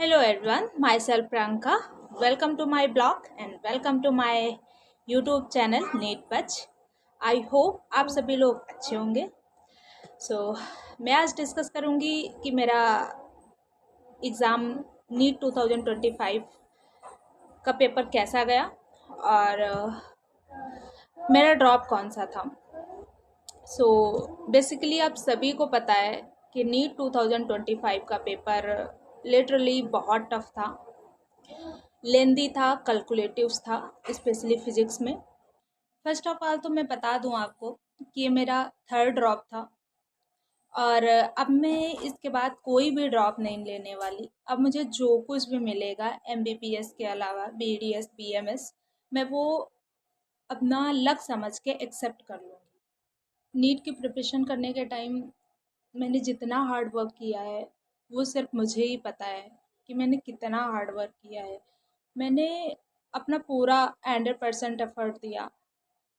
Hello everyone, myself Priyanka. Welcome to my blog and welcome to my YouTube channel Neat Patch. I hope आप सभी लोग अच्छे होंगे. मैं आज डिस्कस करूंगी कि मेरा एग्ज़ाम नीट 2025 का पेपर कैसा गया और मेरा ड्रॉप कौन सा था. बेसिकली आप सभी को पता है कि नीट 2025 का पेपर लिटरली बहुत टफ था, लेंदी था, कैलकुलेटिव्स था, स्पेशली फिजिक्स में. फर्स्ट ऑफ ऑल तो मैं बता दूं आपको कि ये मेरा थर्ड ड्रॉप था और अब मैं इसके बाद कोई भी ड्रॉप नहीं लेने वाली. अब मुझे जो कुछ भी मिलेगा एमबीबीएस के अलावा बीडीएस बीएमएस, मैं वो अपना लक समझ के एक्सेप्ट कर लूँगी. नीट की प्रिपरेशन करने के टाइम मैंने जितना हार्ड वर्क किया है वो सिर्फ मुझे ही पता है कि मैंने कितना हार्ड वर्क किया है. मैंने अपना पूरा 100% एफर्ट दिया.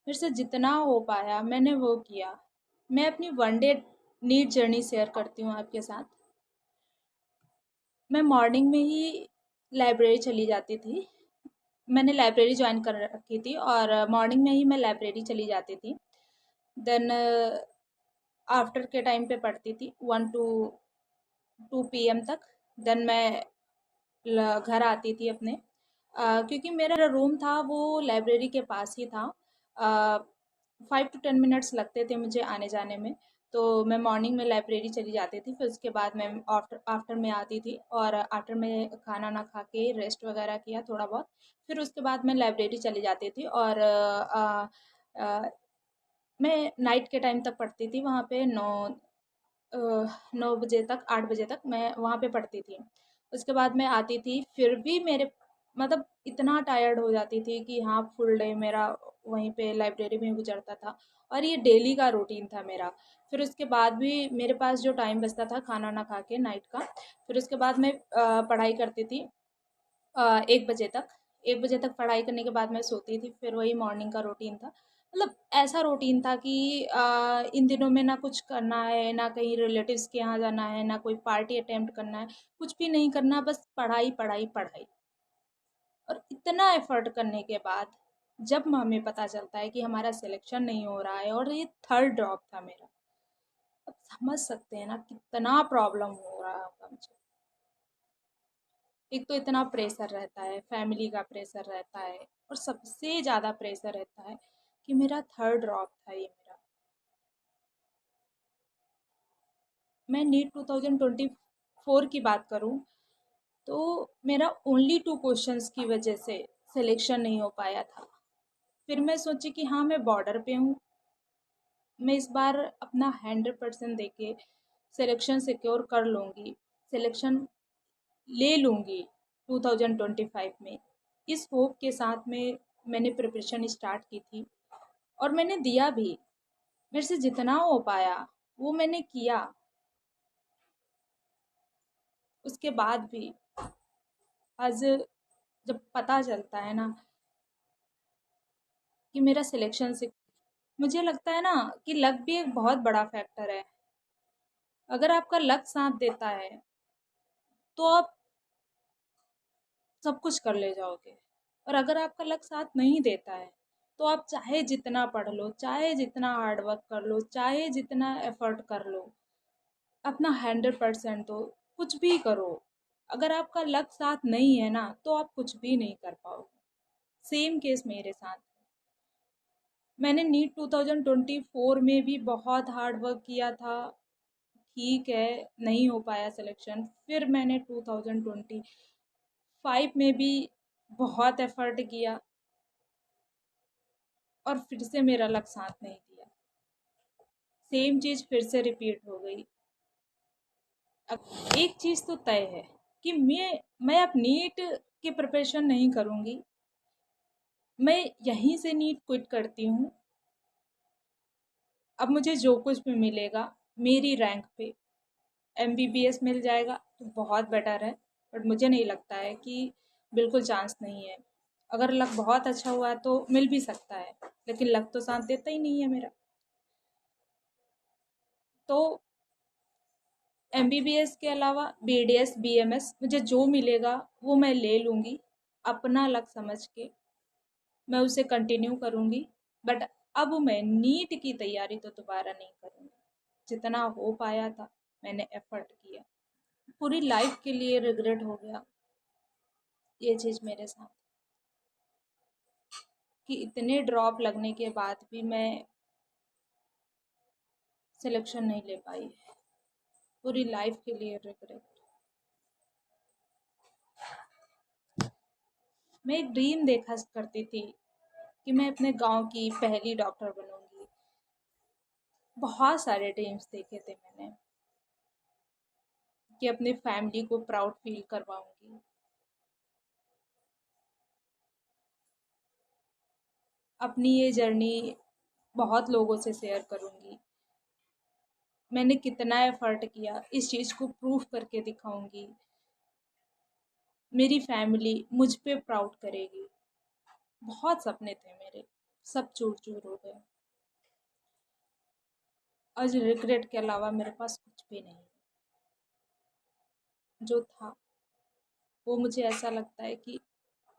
मेरे से जितना हो पाया मैंने वो किया. मैं अपनी one day NEET journey share करती हूँ आपके साथ. मैं मॉर्निंग में ही लाइब्रेरी चली जाती थी. मैंने लाइब्रेरी ज्वाइन कर रखी थी और मॉर्निंग में ही मैं लाइब्रेरी चली जाती थी. देन आफ्टर के टाइम पे पढ़ती थी 1 to 2 PM तक. देन मैं घर आती थी अपने, क्योंकि मेरा रूम था वो लाइब्रेरी के पास ही था. 5 to 10 मिनट्स लगते थे मुझे आने जाने में. तो मैं मॉर्निंग में लाइब्रेरी चली जाती थी, फिर उसके बाद मैं आफ्टर आफ्टर में आती थी और आफ्टर में खाना ना खा के रेस्ट वगैरह किया थोड़ा बहुत. फिर उसके बाद मैं लाइब्रेरी चली जाती थी और मैं नाइट के टाइम तक पढ़ती थी वहाँ पे. 9 बजे तक 8 बजे तक मैं वहाँ पे पढ़ती थी. उसके बाद मैं आती थी, फिर भी मेरे मतलब इतना टायर्ड हो जाती थी कि हाँ, फुल डे मेरा वहीं पे लाइब्रेरी में गुजरता था और ये डेली का रूटीन था मेरा. फिर उसके बाद भी मेरे पास जो टाइम बचता था खाना ना खा के नाइट का, फिर उसके बाद मैं पढ़ाई करती थी 1 बजे तक. 1 बजे तक पढ़ाई करने के बाद मैं सोती थी. फिर वही मॉर्निंग का रूटीन था. मतलब ऐसा रूटीन था कि इन दिनों में ना कुछ करना है, ना कहीं रिलेटिव्स के यहाँ जाना है, ना कोई पार्टी अटेम्प्ट करना है, कुछ भी नहीं करना, बस पढ़ाई पढ़ाई पढ़ाई. और इतना एफर्ट करने के बाद जब हमें पता चलता है कि हमारा सिलेक्शन नहीं हो रहा है और ये थर्ड ड्रॉप था मेरा, अब समझ सकते हैं ना कितना प्रॉब्लम हो रहा होगा मुझे. एक तो इतना प्रेशर रहता है, फैमिली का प्रेशर रहता है और सबसे ज़्यादा प्रेशर रहता है कि मेरा थर्ड ड्रॉप था ये मेरा. मैं नीट 2024 की बात करूं तो मेरा ओनली 2 क्वेश्चंस की वजह से सिलेक्शन नहीं हो पाया था. फिर मैं सोची कि हाँ, मैं बॉर्डर पे हूँ, मैं इस बार अपना 100% देके सिलेक्शन सिक्योर कर लूँगी, सिलेक्शन ले लूँगी 2025 में. इस होप के साथ में मैंने प्रिपरेशन स्टार्ट की थी और मैंने दिया भी. मेरे से जितना हो पाया वो मैंने किया. उसके बाद भी आज जब पता चलता है ना कि मेरा सिलेक्शन से, मुझे लगता है ना कि लक भी एक बहुत बड़ा फैक्टर है. अगर आपका लक साथ देता है तो आप सब कुछ कर ले जाओगे. और अगर आपका लक साथ नहीं देता है तो आप चाहे जितना पढ़ लो, चाहे जितना हार्ड वर्क कर लो, चाहे जितना एफर्ट कर लो, अपना 100% दो, कुछ भी करो, अगर आपका लक साथ नहीं है ना तो आप कुछ भी नहीं कर पाओगे. सेम केस मेरे साथ है. मैंने नीट 2024 में भी बहुत हार्ड वर्क किया था. ठीक है, नहीं हो पाया सिलेक्शन. फिर मैंने 2025 में भी बहुत एफर्ट किया और फिर से मेरा लक साथ नहीं दिया. सेम चीज़ फिर से रिपीट हो गई. अब एक चीज़ तो तय है कि मैं अब नीट की प्रिपरेशन नहीं करूँगी. मैं यहीं से नीट क्विट करती हूँ. अब मुझे जो कुछ भी मिलेगा मेरी रैंक पे, एमबीबीएस मिल जाएगा तो बहुत बेटर है. बट मुझे नहीं लगता है कि बिल्कुल चांस नहीं है. अगर लक बहुत अच्छा हुआ है तो मिल भी सकता है, लेकिन लक तो साथ देता ही नहीं है मेरा. तो MBBS के अलावा BDS BMS मुझे जो मिलेगा वो मैं ले लूँगी, अपना लक समझ के मैं उसे कंटिन्यू करूँगी। बट अब मैं नीट की तैयारी तो दोबारा नहीं करूँगी। जितना हो पाया था मैंने एफर्ट किया। पूरी लाइफ के लिए रिग्रेट हो गया ये चीज़ मेरे साथ, कि इतने ड्रॉप लगने के बाद भी मैं सिलेक्शन नहीं ले पाई। पूरी लाइफ के लिए रिग्रेट। मैं एक ड्रीम देखा करती थी कि मैं अपने गांव की पहली डॉक्टर बनूंगी। बहुत सारे ड्रीम्स देखे थे मैंने कि अपनी फैमिली को प्राउड फील करवाऊंगी। अपनी ये जर्नी बहुत लोगों से शेयर करूंगी। मैंने कितना एफर्ट किया इस चीज़ को प्रूफ करके दिखाऊंगी। मेरी फैमिली मुझ पे प्राउड करेगी। बहुत सपने थे मेरे, सब चूर चूर हो गए। आज रिग्रेट के अलावा मेरे पास कुछ भी नहीं। जो था वो मुझे ऐसा लगता है कि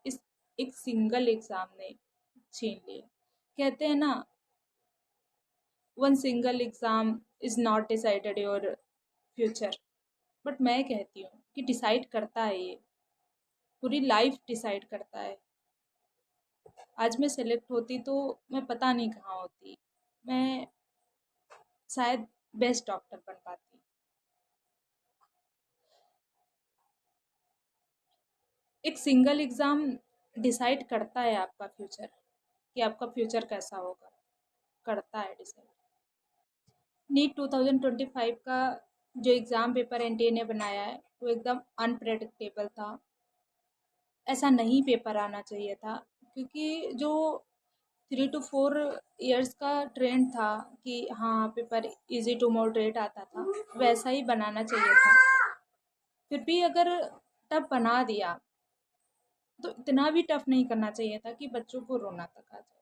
इस एक सिंगल एग्ज़ाम ने छीन लिया। कहते हैं ना, one single exam is not decided your future. But मैं कहती हूँ कि डिसाइड करता है ये, पूरी लाइफ डिसाइड करता है। आज मैं सेलेक्ट होती तो मैं पता नहीं कहाँ होती। मैं शायद बेस्ट डॉक्टर बन पाती। एक सिंगल एग्ज़ाम डिसाइड करता है आपका फ्यूचर, कि आपका फ्यूचर कैसा होगा, करता है डिसाइड। नीट 2025 का जो एग्ज़ाम पेपर एनटीए ने बनाया है वो एकदम अनप्रेडिक्टेबल था। ऐसा नहीं पेपर आना चाहिए था, क्योंकि जो 3 to 4 years का ट्रेंड था कि हाँ पेपर इजी टू मॉडरेट आता था, वैसा ही बनाना चाहिए था। फिर भी अगर टफ बना दिया तो इतना भी टफ नहीं करना चाहिए था कि बच्चों को रोना तक आ जाए।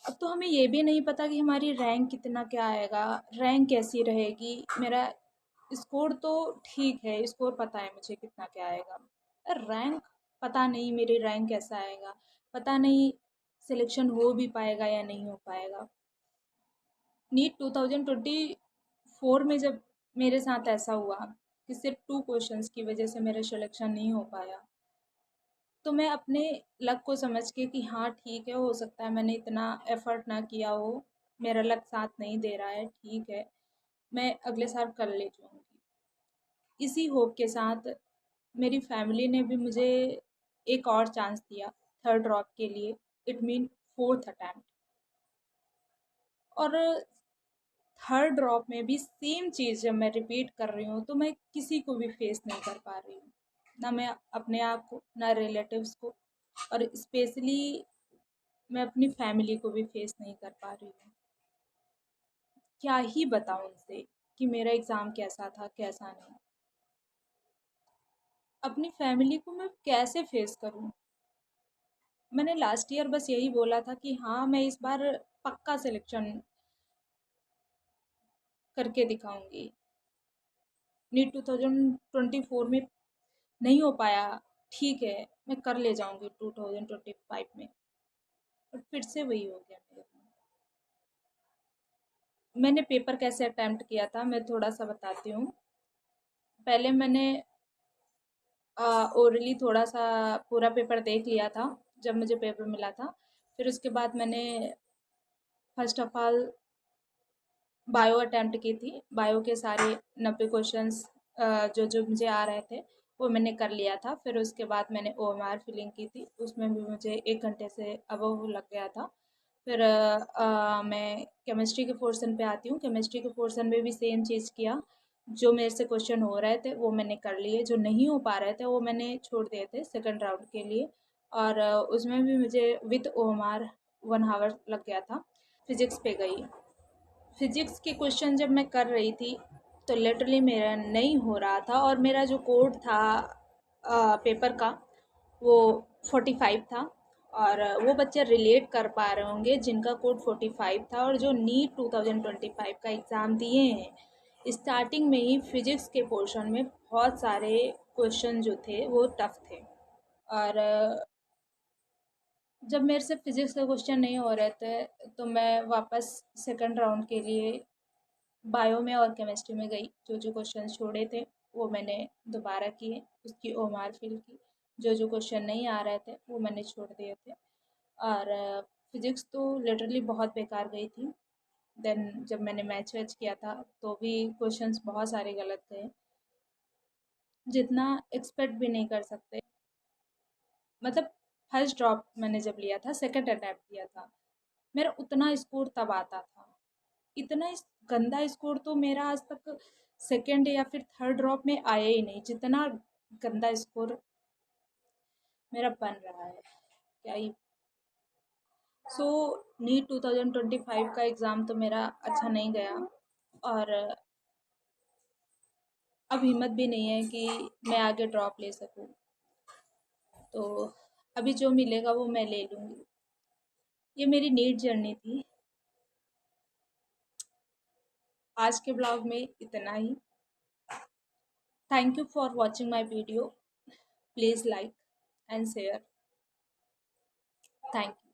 अब तो हमें ये भी नहीं पता कि हमारी रैंक कितना क्या आएगा, रैंक कैसी रहेगी। मेरा स्कोर तो ठीक है, स्कोर पता है मुझे कितना क्या आएगा। रैंक पता नहीं, मेरी रैंक कैसा आएगा पता नहीं, सिलेक्शन हो भी पाएगा या नहीं हो पाएगा। नीट 2024 में जब मेरे साथ ऐसा हुआ कि सिर्फ 2 क्वेश्चंस की वजह से मेरा सिलेक्शन नहीं हो पाया, तो मैं अपने लक को समझ के कि हाँ ठीक है, हो सकता है मैंने इतना एफर्ट ना किया हो, मेरा लक साथ नहीं दे रहा है, ठीक है मैं अगले साल कर ले जाऊँगी। इसी होप के साथ मेरी फैमिली ने भी मुझे एक और चांस दिया थर्ड ड्रॉप के लिए, इट मीन फोर्थ अटैम्प्ट। और थर्ड ड्रॉप में भी सेम चीज़ जब मैं रिपीट कर रही हूँ तो मैं किसी को भी फेस नहीं कर पा रही हूँ, ना मैं अपने आप को, ना रिलेटिव्स को, और स्पेशली मैं अपनी फैमिली को भी फेस नहीं कर पा रही हूँ। क्या ही बताऊँ उनसे कि मेरा एग्ज़ाम कैसा था कैसा नहीं। अपनी फैमिली को मैं कैसे फेस करूँ। मैंने लास्ट ईयर बस यही बोला था कि हाँ मैं इस बार पक्का सिलेक्शन करके दिखाऊंगी। नीट 2024 में नहीं हो पाया, ठीक है मैं कर ले जाऊंगी 2025 में। और फिर से वही हो गया मेरे साथ। मैंने पेपर कैसे अटेम्प्ट किया था मैं थोड़ा सा बताती हूँ। पहले मैंने ओरली थोड़ा सा पूरा पेपर देख लिया था जब मुझे पेपर मिला था। फिर उसके बाद मैंने first of all bio attempt की थी। बायो के सारे 90 क्वेश्चंस जो जो मुझे आ रहे थे वो मैंने कर लिया था। फिर उसके बाद मैंने OMR फिलिंग की थी, उसमें भी मुझे 1 घंटे से अबव लग गया था। फिर मैं केमिस्ट्री के पोर्शन पे आती हूँ। केमिस्ट्री के पोर्शन में भी सेम चीज़ किया। जो मेरे से क्वेश्चन हो रहे थे वो मैंने कर लिए, जो नहीं हो पा रहे थे वो मैंने छोड़ दिए थे सेकंड राउंड के लिए। और उसमें भी मुझे विद OMR 1 आवर लग गया था। फिजिक्स पे गई। फिजिक्स के क्वेश्चन जब मैं कर रही थी तो लिटरली मेरा नहीं हो रहा था, और मेरा जो कोड था पेपर का वो 45 था। और वो बच्चे रिलेट कर पा रहे होंगे जिनका कोड 45 था और जो नीट 2025 का एग्ज़ाम दिए हैं। स्टार्टिंग में ही फिजिक्स के पोर्शन में बहुत सारे क्वेश्चन जो थे वो टफ थे। और जब मेरे से फिजिक्स के क्वेश्चन नहीं हो रहे थे तो मैं वापस सेकंड राउंड के लिए बायो में और केमिस्ट्री में गई। जो जो क्वेश्चन छोड़े थे वो मैंने दोबारा किए, उसकी ओमार फिल की। जो जो क्वेश्चन नहीं आ रहे थे वो मैंने छोड़ दिए थे। और फिजिक्स तो लिटरली बहुत बेकार गई थी। देन जब मैंने मैच वैच किया था तो भी क्वेश्चंस बहुत सारे गलत गए, जितना एक्सपेक्ट भी नहीं कर सकते। मतलब फर्स्ट ड्रॉप मैंने जब लिया था, सेकंड अटैम्प्ट दिया था, मेरा उतना स्कोर तब आता था। इतना गंदा स्कोर तो मेरा आज तक सेकंड या फिर थर्ड ड्रॉप में आया ही नहीं, जितना गंदा स्कोर मेरा बन रहा है। क्या ही। सो नीट 2025 का एग्ज़ाम तो मेरा अच्छा नहीं गया। और अब हिम्मत भी नहीं है कि मैं आगे ड्रॉप ले सकूं। तो अभी जो मिलेगा वो मैं ले लूँगी। ये मेरी नीट जर्नी थी। आज के ब्लॉग में इतना ही। Thank you for watching my video. Please like and share. Thank you.